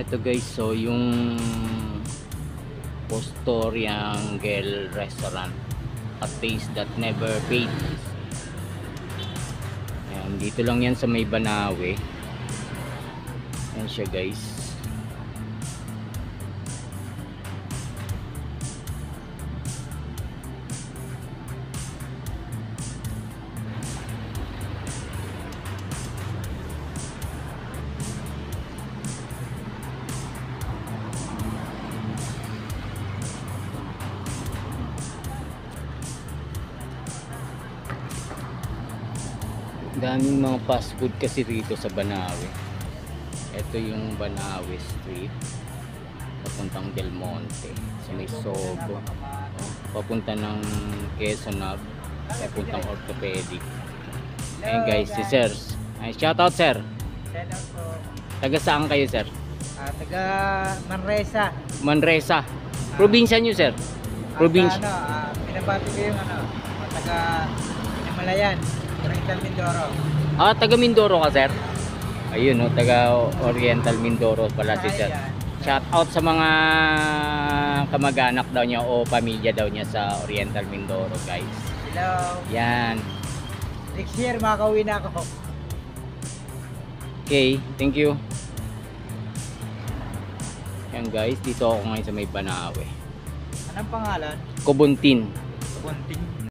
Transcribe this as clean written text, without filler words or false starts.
Eto guys, so yung Postoriang Girl Restaurant, a taste that never fades. Ayan, dito lang yan sa may Banawe. Ayan siya guys. Daming mga fast food kasi rito sa Banawe. Ito yung Banawe Street papuntang Del Monte sa may Sogo, papunta ng Quezon Ave, papuntang Orthopedic. Ayan guys, si Sir. Ay, shoutout Sir. Shoutout po. Taga saan kayo Sir? Taga Manresa. Manresa. Probinsya nyo Sir? Probinsya. Pinabati ko yung taga Himalayan, Oriental Mindoro. Taga Mindoro ka Sir? Ayun taga Oriental Mindoro pala si Sir. Shout out sa mga kamag-anak daw niya o pamilya daw niya sa Oriental Mindoro guys. Hello. Yan. Next year makakauwi na ako. Okay, thank you. Yan guys, dito ako ngayon sa may Banawe. Anong pangalan? Kubuntin. Kunting.